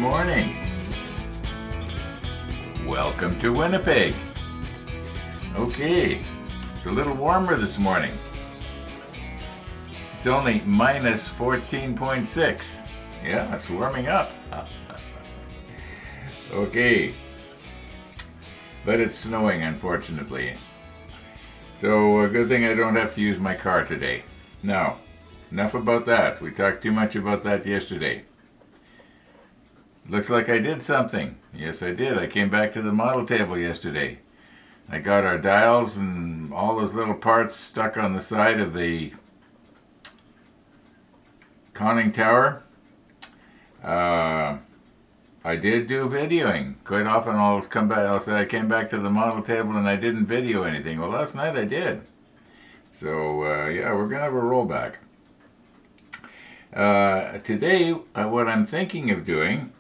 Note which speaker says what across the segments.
Speaker 1: morning. Welcome to Winnipeg. Okay, it's a little warmer this morning. It's only minus 14.6. Yeah, it's warming up. Okay, but it's snowing, unfortunately. So a good thing I don't have to use my car today. Now, enough about that. We talked too much about that yesterday. Looks like I did something. Yes, I did. I came back to the model table yesterday. I got our dials and all those little parts stuck on the side of the conning tower. I did do videoing. Quite often I'll say I came back to the model table and I didn't video anything. Well, last night I did. So, yeah, we're going to have a rollback. Today, what I'm thinking of doing,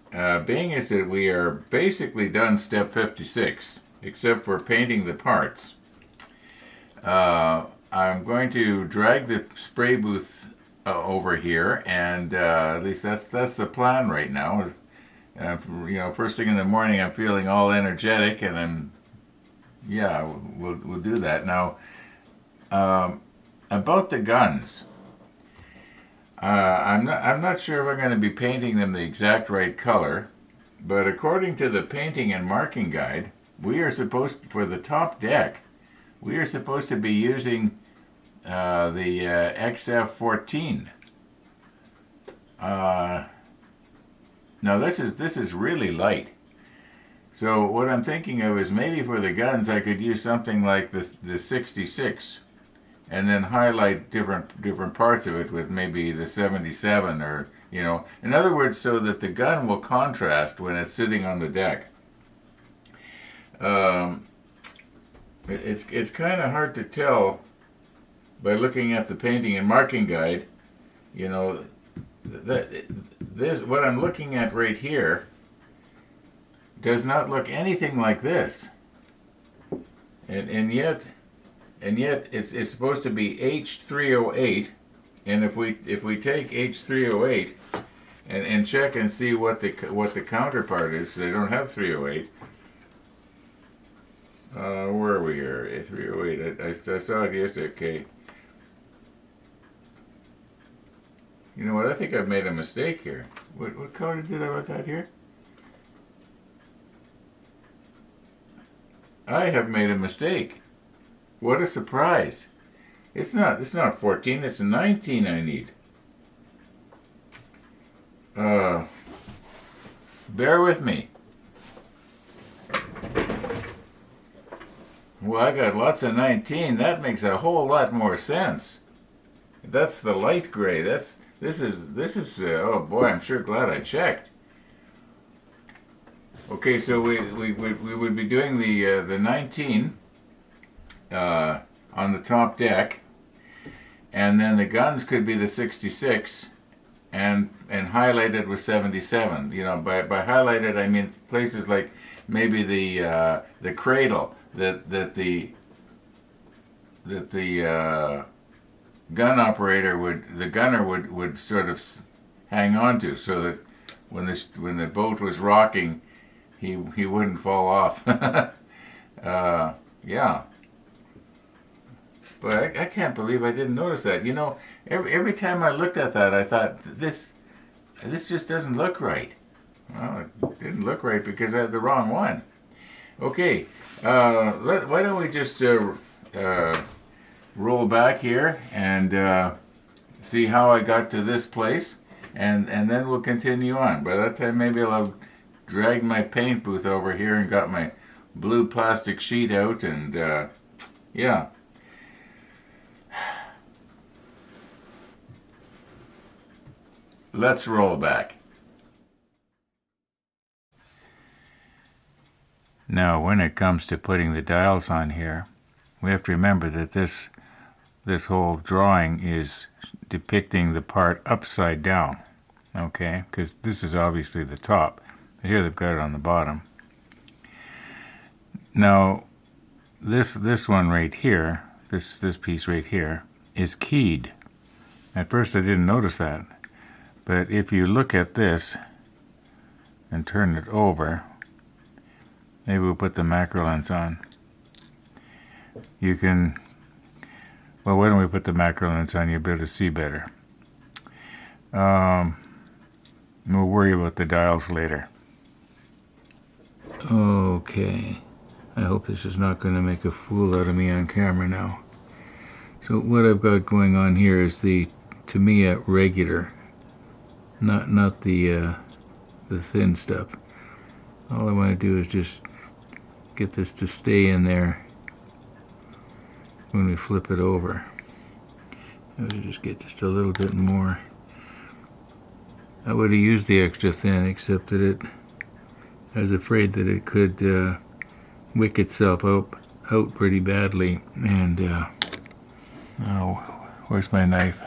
Speaker 1: being is that we are basically done step 56, except for painting the parts. I'm going to drag the spray booth over here, and at least that's the plan right now. First thing in the morning, I'm feeling all energetic, and we'll do that. Now, about the guns, I'm not sure if I'm going to be painting them the exact right color, but according to the painting and marking guide, we are supposed for the top deck, we are supposed to be using the XF14. Now this is really light. So what I'm thinking of is maybe for the guns I could use something like the 66, and then highlight different parts of it with maybe the 77, or in other words, so that the gun will contrast when it's sitting on the deck. It's kind of hard to tell by looking at the painting and marking guide. This what I'm looking at right here does not look anything like this, and yet it's supposed to be H308, and if we take H308 and check and see what the counterpart is, because I don't have 308. Where are we here? A308. I saw it yesterday. Okay. You know what? I think I've made a mistake here. What color did I look at here? I have made a mistake. What a surprise! It's not 14. It's 19 I need. Bear with me. Well, I got lots of 19. That makes a whole lot more sense. That's the light gray. This is. Oh boy, I'm sure glad I checked. Okay, so we would be doing the 19 on the top deck, and then the guns could be the 66 and highlighted with 77. By highlighted I mean places like maybe the cradle that the gunner would sort of hang on to, so that when the boat was rocking, he wouldn't fall off. Yeah. But I can't believe I didn't notice that. Every time I looked at that, I thought, this just doesn't look right. Well, it didn't look right because I had the wrong one. Okay, why don't we just roll back here and see how I got to this place, and then we'll continue on. By that time, maybe I'll have dragged my paint booth over here and got my blue plastic sheet out, and yeah. Let's roll back. Now, when it comes to putting the dials on here, we have to remember that this whole drawing is depicting the part upside down, okay? Because this is obviously the top, but here they've got it on the bottom. Now, this one right here, this piece right here, is keyed. At first I didn't notice that, but if you look at this, and turn it over. Maybe we'll put the macro lens on. You can, well, why don't we put the macro lens on? You'll be able to see better. We'll worry about the dials later. Okay. I hope this is not going to make a fool out of me on camera now. So what I've got going on here is the Tamiya regular, not the thin stuff. All I want to do is just get this to stay in there when we flip it over. I'll just get just a little bit more. I would have used the extra thin, except that I was afraid that it could wick itself out pretty badly, and oh, where's my knife?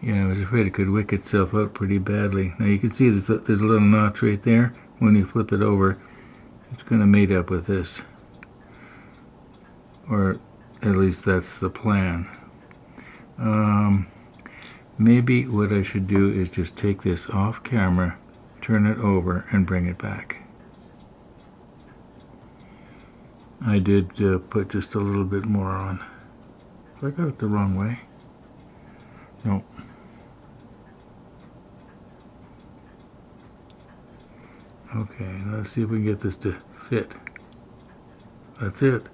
Speaker 1: Yeah, I was afraid it could wick itself out pretty badly. Now you can see there's a little notch right there. When you flip it over, it's going to mate up with this, or at least that's the plan. Maybe what I should do is just take this off camera, turn it over, and bring it back. I did put just a little bit more on. I got it the wrong way. No. Okay, let's see if we can get this to fit. That's it.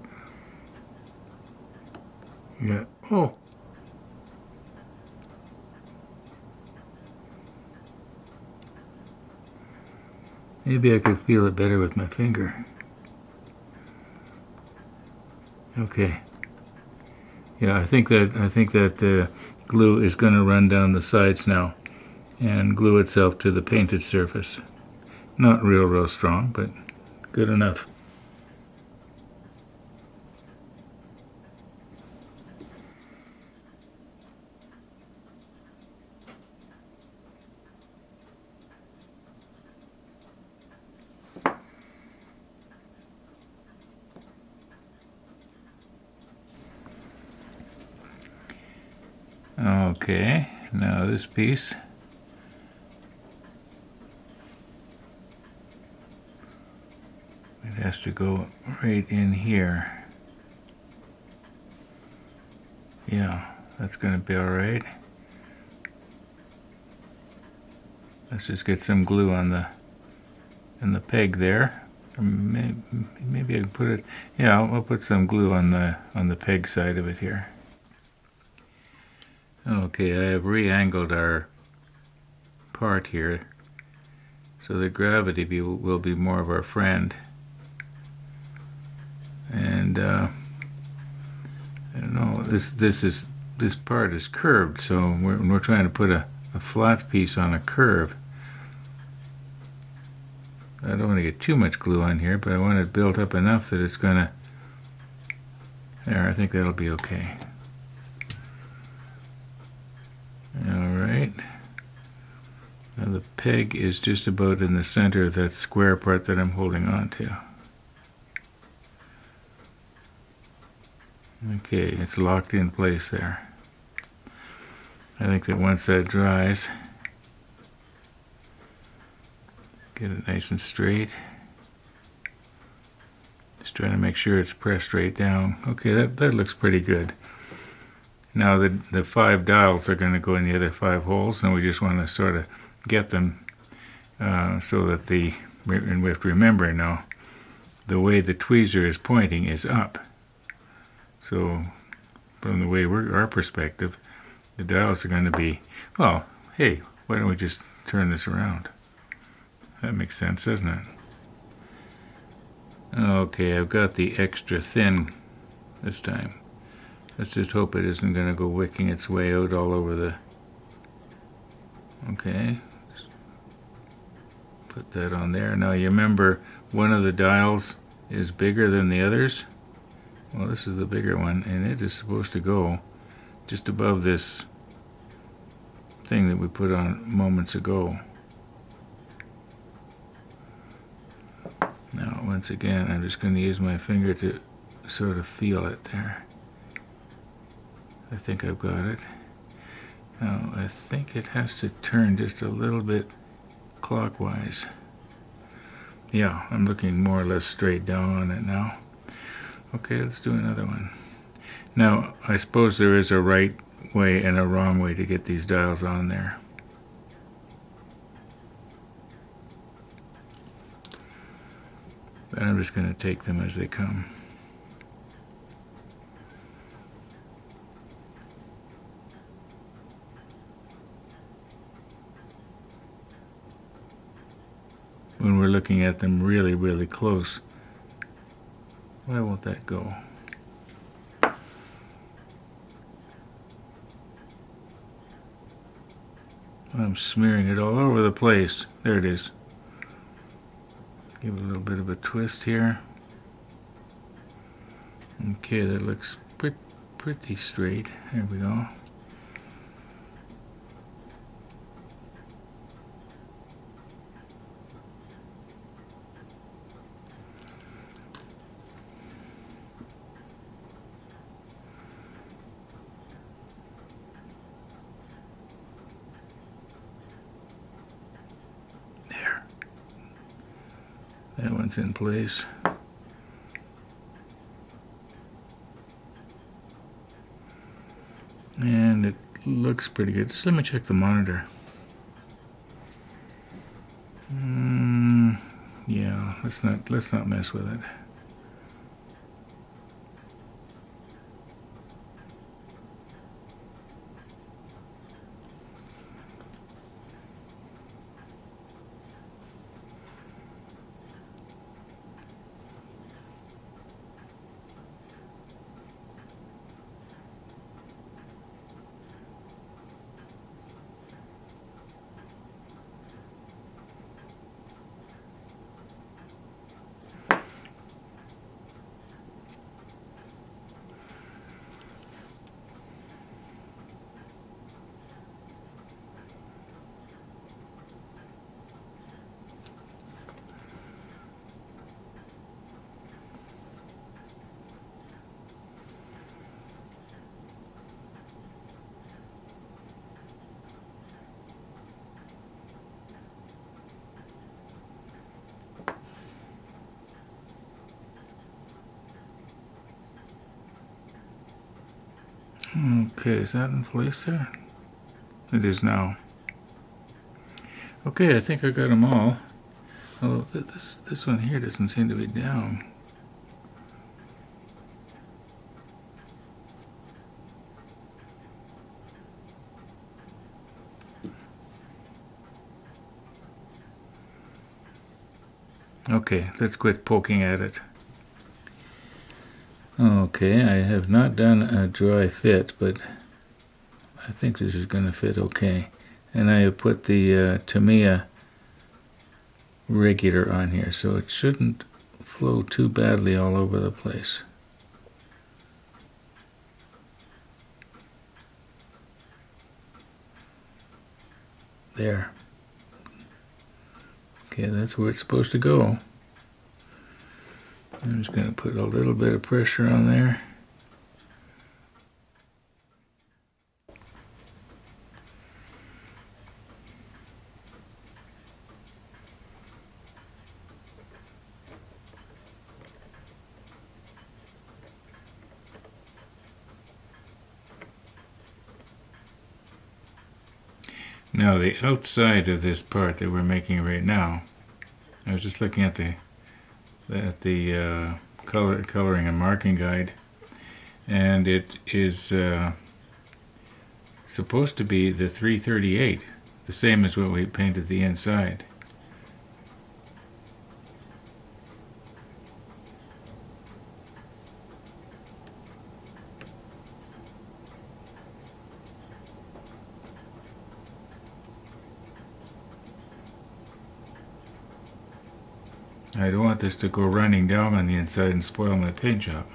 Speaker 1: Yeah. Oh. Maybe I could feel it better with my finger. Okay. Yeah, I think that glue is going to run down the sides now and glue itself to the painted surface. Not real strong, but good enough. Okay, now this piece. It has to go right in here. Yeah, that's going to be all right. Let's just get some glue on the peg there. Maybe I can put it. Yeah, I'll put some glue on the peg side of it here. Okay, I have re-angled our part here, so the gravity will be more of our friend. And I don't know. This part is curved, so we're trying to put a flat piece on a curve. I don't want to get too much glue on here, but I want it built up enough that it's gonna. There, I think that'll be okay. Alright. Now the peg is just about in the center of that square part that I'm holding on to. Okay, it's locked in place there. I think that once that dries, get it nice and straight. Just trying to make sure it's pressed right down. Okay, that looks pretty good. Now the 5 dials are going to go in the other 5 holes, and we just want to sort of get them so that and we have to remember now, the way the tweezer is pointing is up. So from the way our perspective, the dials are going to be, well, hey, why don't we just turn this around? That makes sense, doesn't it? Okay, I've got the extra thin this time. Let's just hope it isn't going to go wicking its way out all over the... Okay. Just put that on there. Now you remember one of the dials is bigger than the others. Well, this is the bigger one, and it is supposed to go just above this thing that we put on moments ago. Now, once again, I'm just going to use my finger to sort of feel it there. I think I've got it. Now, I think it has to turn just a little bit clockwise. Yeah, I'm looking more or less straight down on it now. Okay, let's do another one. Now, I suppose there is a right way and a wrong way to get these dials on there. But I'm just going to take them as they come. When we're looking at them really, really close. Why won't that go? I'm smearing it all over the place. There it is. Give it a little bit of a twist here. Okay, that looks pretty straight. There we go. There. That one's in place. And it looks pretty good. Just let me check the monitor. Yeah, let's not mess with it. Okay, is that in place there? It is now. Okay, I think I got them all. Although this one here doesn't seem to be down. Okay, let's quit poking at it. Okay, I have not done a dry fit, but I think this is going to fit okay. And I have put the Tamiya regular on here, so it shouldn't flow too badly all over the place. There. Okay, that's where it's supposed to go. I'm just going to put a little bit of pressure on there. Now the outside of this part that we're making right now, I was just looking at the coloring and marking guide, and it is supposed to be the 338, the same as what we painted the inside. I don't want this to go running down on the inside and spoil my paint job.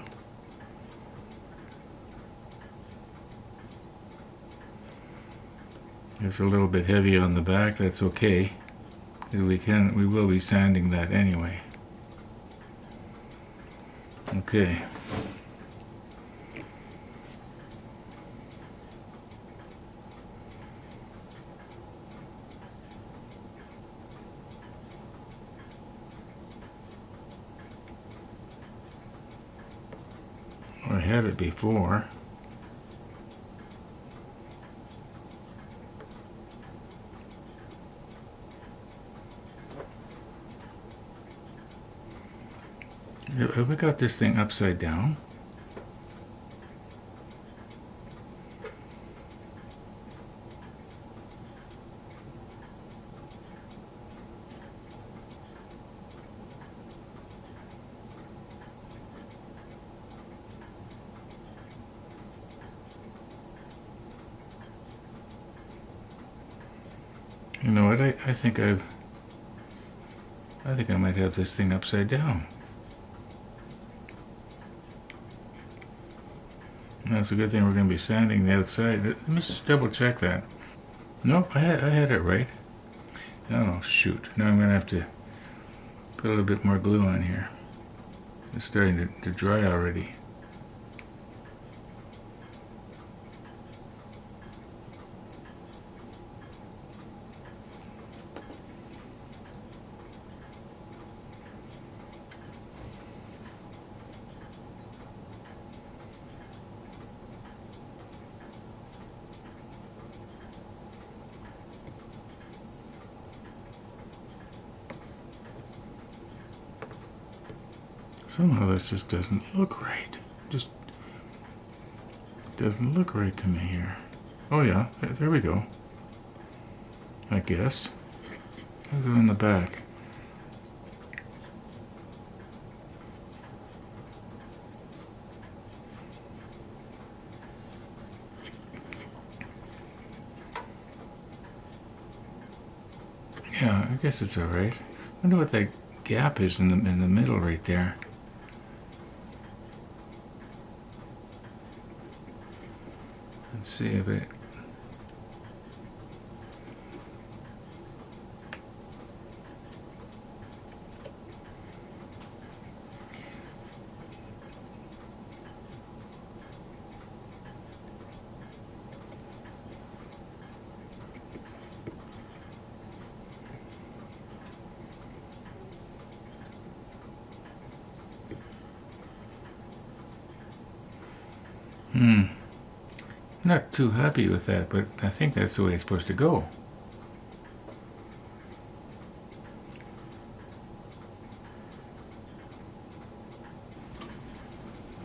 Speaker 1: It's a little bit heavy on the back, that's okay. We will be sanding that anyway. Okay. had it before. Have we got this thing upside down? You know what? I think I might have this thing upside down. That's a good thing we're going to be sanding the outside. Let me just double check that. Nope, I had it right. Oh shoot! Now I'm going to have to put a little bit more glue on here. It's starting to dry already. Somehow this just doesn't look right. Just doesn't look right to me here. Oh yeah, there we go. I guess. I'll go in the back. Yeah, I guess it's all right. I wonder what that gap is in the middle right there. Let's see if it. Not too happy with that, but I think that's the way it's supposed to go.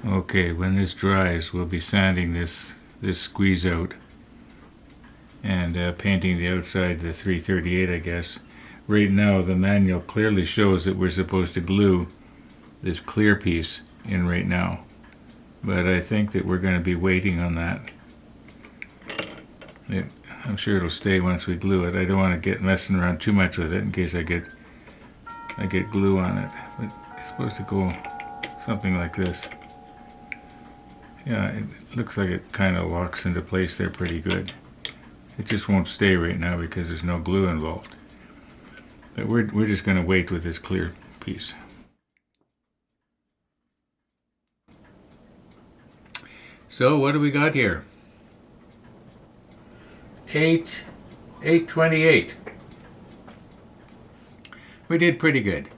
Speaker 1: Okay, when this dries, we'll be sanding this squeeze out and painting the outside the 338, I guess. Right now, the manual clearly shows that we're supposed to glue this clear piece in right now, but I think that we're going to be waiting on that. I'm sure it'll stay once we glue it. I don't want to get messing around too much with it in case I get glue on it. But it's supposed to go something like this. Yeah, it looks like it kind of locks into place there pretty good. It just won't stay right now because there's no glue involved. But we're just going to wait with this clear piece. So what do we got here? 828. We did pretty good.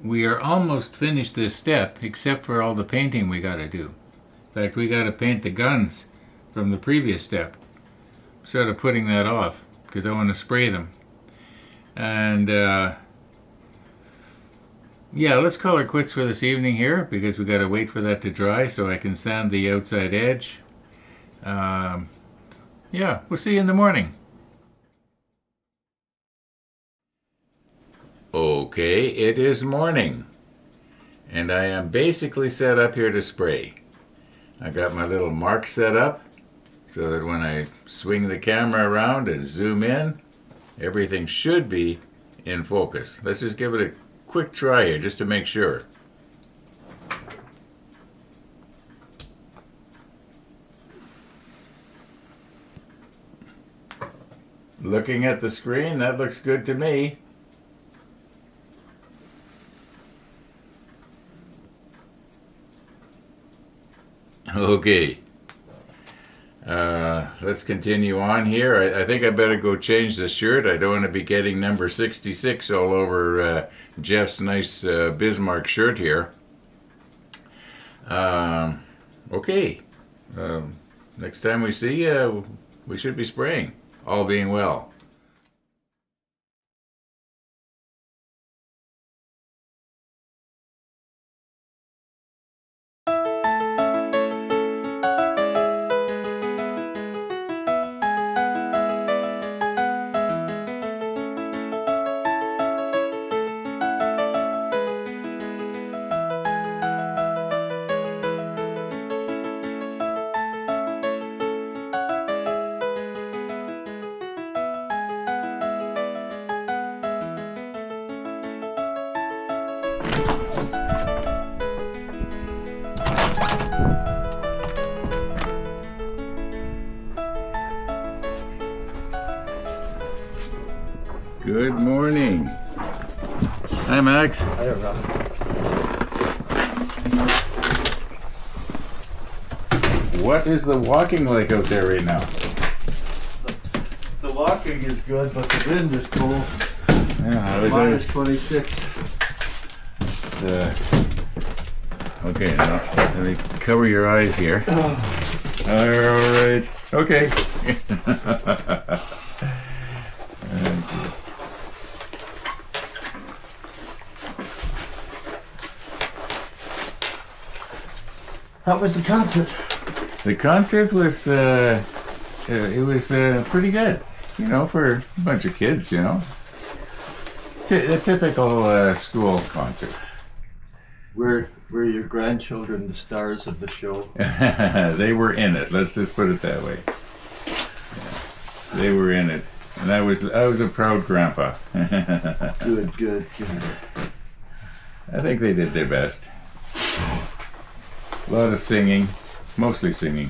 Speaker 1: We are almost finished this step, except for all the painting we got to do. In fact, we got to paint the guns from the previous step. Sort of putting that off because I want to spray them. And yeah, let's call it quits for this evening here because we got to wait for that to dry so I can sand the outside edge. Yeah, we'll see you in the morning. Okay, it is morning, and I am basically set up here to spray. I got my little mark set up so that when I swing the camera around and zoom in, everything should be in focus. Let's just give it a quick try here just to make sure. Looking at the screen, that looks good to me. Okay. Let's continue on here. I think I better go change the shirt. I don't want to be getting number 66 all over Jeff's nice Bismarck shirt here. Okay. Next time we see you, we should be spraying, all being well. Good morning. Hi, Max.
Speaker 2: Hi, Ron.
Speaker 1: What is the walking like out there right now?
Speaker 2: The walking is good, but the wind is cold.
Speaker 1: Yeah,
Speaker 2: Minus 26.
Speaker 1: Okay, now let me cover your eyes here. All right. Okay.
Speaker 2: How was the concert?
Speaker 1: The concert was it was pretty good, you know, for a bunch of kids, you know. A typical school concert.
Speaker 2: Were your grandchildren the stars of the show?
Speaker 1: They were in it. Let's just put it that way. Yeah, they were in it, and I was a proud grandpa.
Speaker 2: Good.
Speaker 1: I think they did their best. A lot of singing, mostly singing.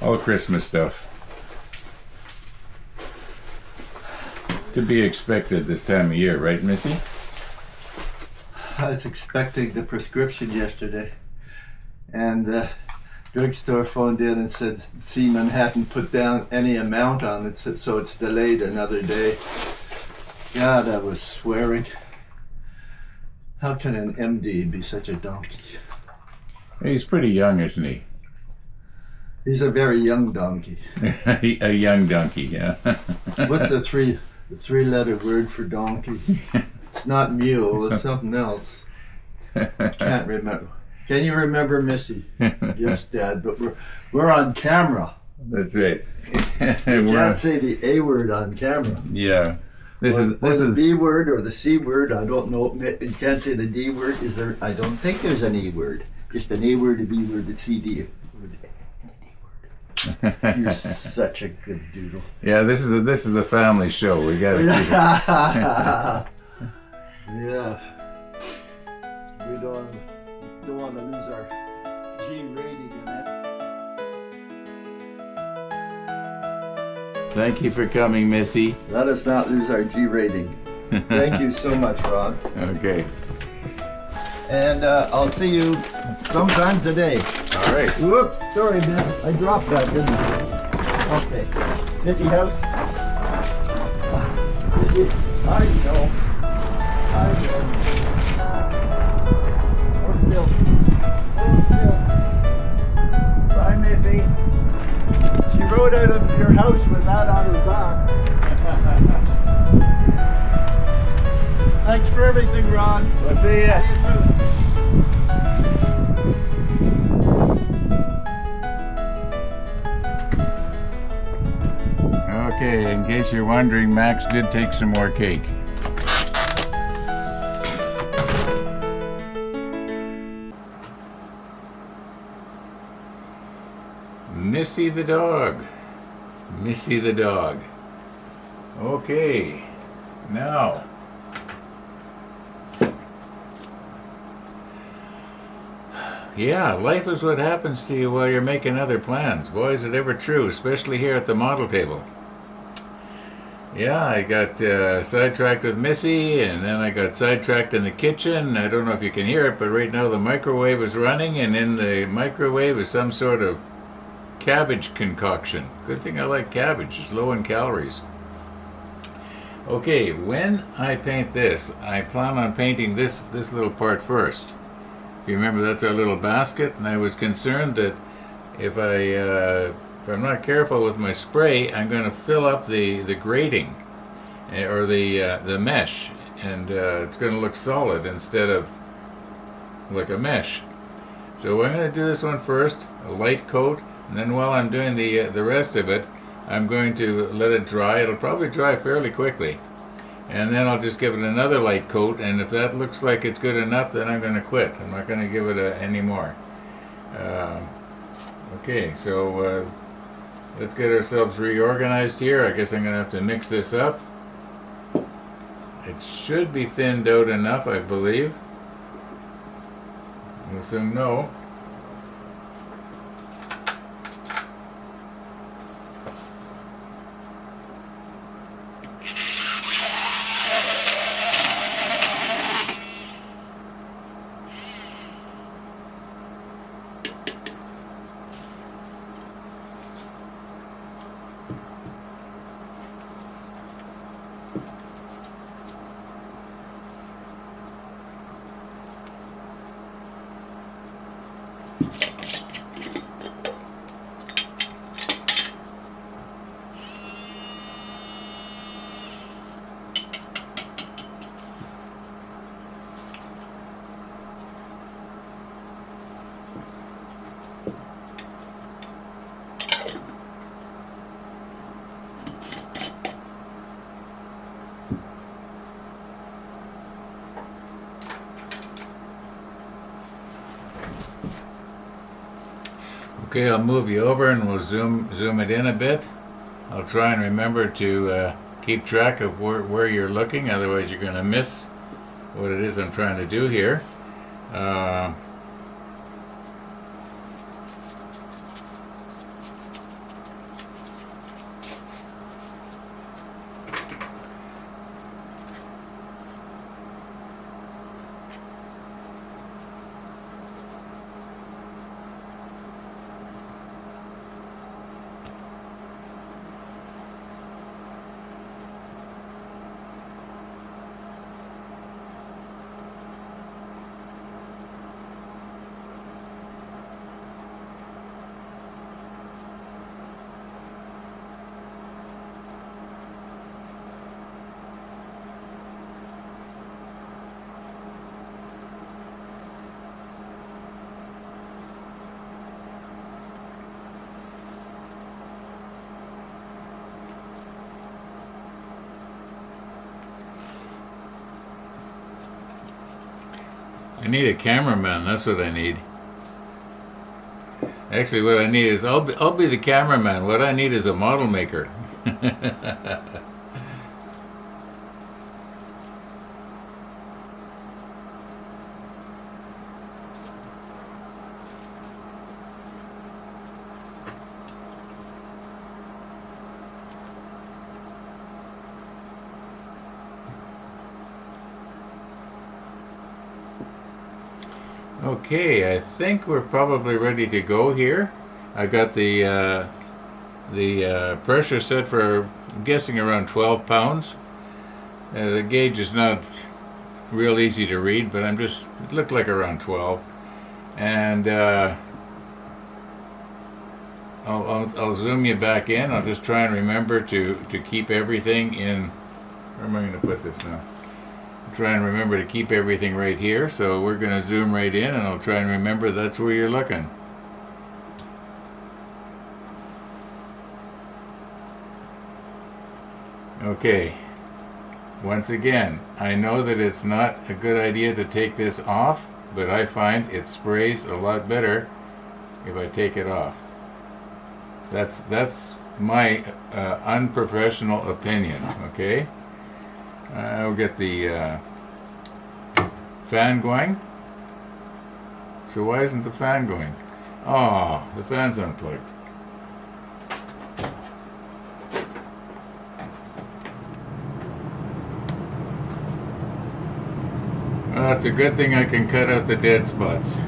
Speaker 1: All Christmas stuff. To be expected this time of year, right, Missy?
Speaker 2: I was expecting the prescription yesterday, and the drugstore phoned in and said Seaman hadn't put down any amount on it, so it's delayed another day. God, I was swearing. How can an MD be such a donkey?
Speaker 1: He's pretty young, isn't he?
Speaker 2: He's a very young donkey.
Speaker 1: A young donkey, yeah.
Speaker 2: What's the three-letter word for donkey? It's not mule, it's something else. Can't remember. Can you remember, Missy? Yes, Dad, but we're on camera.
Speaker 1: That's right.
Speaker 2: You can't say the A word on camera.
Speaker 1: Yeah. This is
Speaker 2: the B word or the C word. I don't know. You can't say the D word. Is there? I don't think there's an E word. Just an A word, a B word, a C, D word. You're such a good doodle.
Speaker 1: Yeah, this is a family show. We got to keep it.
Speaker 2: Yeah. We don't want to lose our G rating in it.
Speaker 1: Thank you for coming, Missy.
Speaker 2: Let us not lose our G rating. Thank you so much, Ron.
Speaker 1: Okay.
Speaker 2: And I'll see you sometime today.
Speaker 1: All right.
Speaker 2: Whoops, sorry, man. I dropped that, didn't I? Okay. Missy house? Missy, I know. Hold still. Bye, Missy. She rode out of your house with that on her back. Thanks for everything, Ron.
Speaker 1: We'll see ya.
Speaker 2: See you soon.
Speaker 1: Okay, in case you're wondering, Max did take some more cake. Missy the dog. Missy the dog. Okay, now. Yeah, life is what happens to you while you're making other plans. Boy, is it ever true, especially here at the model table. Yeah, I got sidetracked with Missy, and then I got sidetracked in the kitchen. I don't know if you can hear it, but right now the microwave is running, and in the microwave is some sort of cabbage concoction. Good thing I like cabbage, it's low in calories. Okay, when I paint this, I plan on painting this little part first. If you remember, that's our little basket, and I was concerned that if I'm not careful with my spray, I'm going to fill up the grating or the mesh, and it's going to look solid instead of like a mesh. So I'm going to do this one first, a light coat, and then while I'm doing the rest of it, I'm going to let it dry. It'll probably dry fairly quickly. And then I'll just give it another light coat, and if that looks like it's good enough, then I'm going to quit. I'm not going to give it any more. Okay, so let's get ourselves reorganized here. I guess I'm going to have to mix this up. It should be thinned out enough, I believe. We'll soon know. Okay, I'll move you over and we'll zoom it in a bit. I'll try and remember to keep track of where you're looking, otherwise you're going to miss what it is I'm trying to do here. I need a cameraman, that's what I need. Actually, what I need is, I'll be the cameraman. What I need is a model maker. Okay, I think we're probably ready to go here. I got the pressure set for, I'm guessing, around 12 pounds. The gauge is not real easy to read, but it looked like around 12. And I'll zoom you back in. I'll just try and remember to keep everything in. Where am I going to put this now? Try and remember to keep everything right here. So we're going to zoom right in, and I'll try and remember that's where you're looking. Okay. Once again, I know that it's not a good idea to take this off, but I find it sprays a lot better if I take it off. That's my unprofessional opinion, okay? I'll get the fan going. So why isn't the fan going? Oh, the fan's unplugged. Well, it's a good thing I can cut out the dead spots.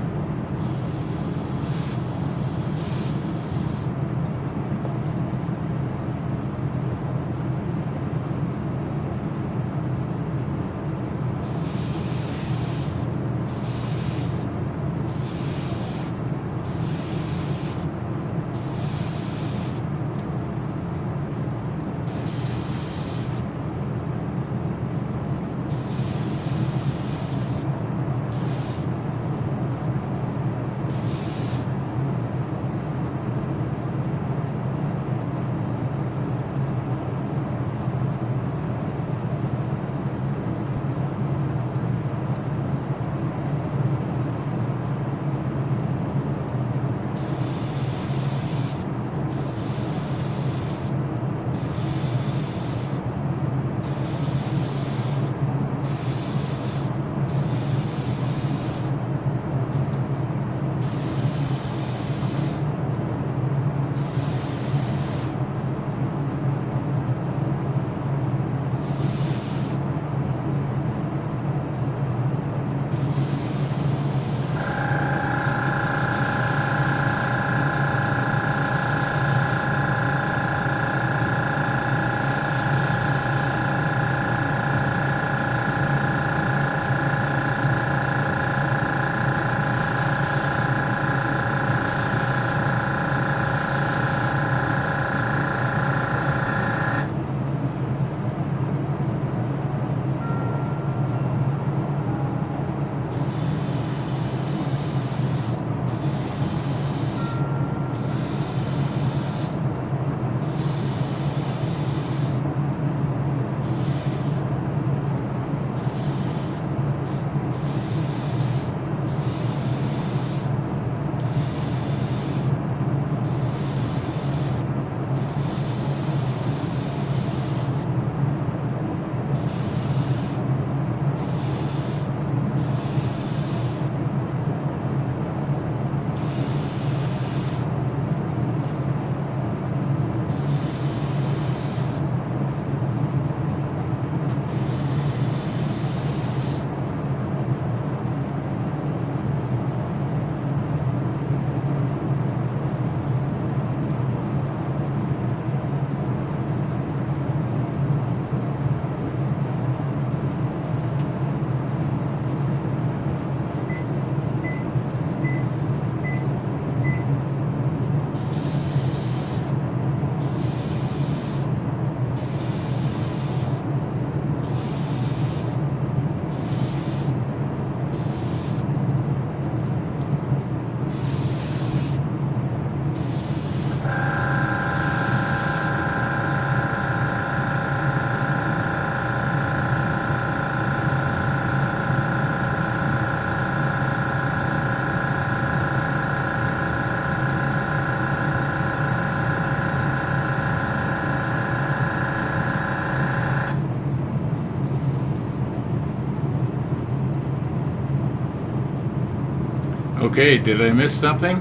Speaker 1: Okay, did I miss something?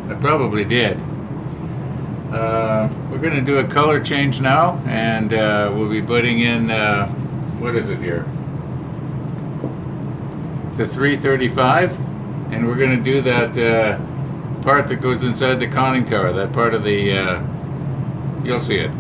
Speaker 1: I probably did. We're going to do a color change now, and we'll be putting in, what is it here? The 335, and we're going to do that part that goes inside the conning tower, that part of the, you'll see it.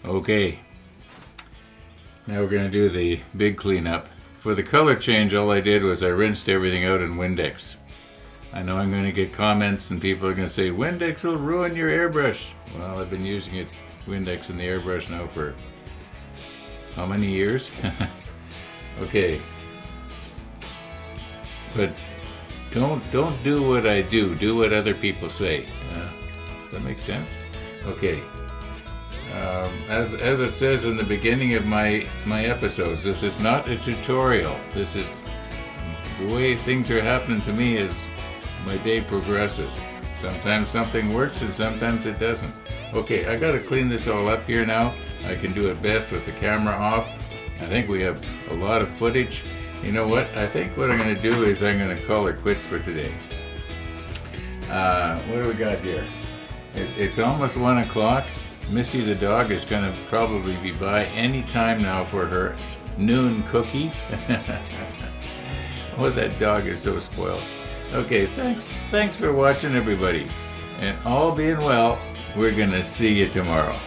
Speaker 1: Okay, now we're going to do the big cleanup. For the color change, all I did was I rinsed everything out in Windex. I know I'm going to get comments and people are going to say, Windex will ruin your airbrush. Well, I've been using it, Windex in the airbrush now for how many years? Okay, but don't do what I do what other people say. Does that make sense? Okay. As it says in the beginning of my episodes, this is not a tutorial. This is the way things are happening to me as my day progresses. Sometimes something works and sometimes it doesn't. Okay, I gotta clean this all up here now. I can do it best with the camera off. I think we have a lot of footage. You know what? I think what I'm gonna do is I'm gonna call it quits for today. What do we got here? It's almost 1 o'clock. Missy the dog is going to probably be by any time now for her noon cookie. Oh, that dog is so spoiled. Okay, thanks for watching, everybody. And all being well, we're going to see you tomorrow.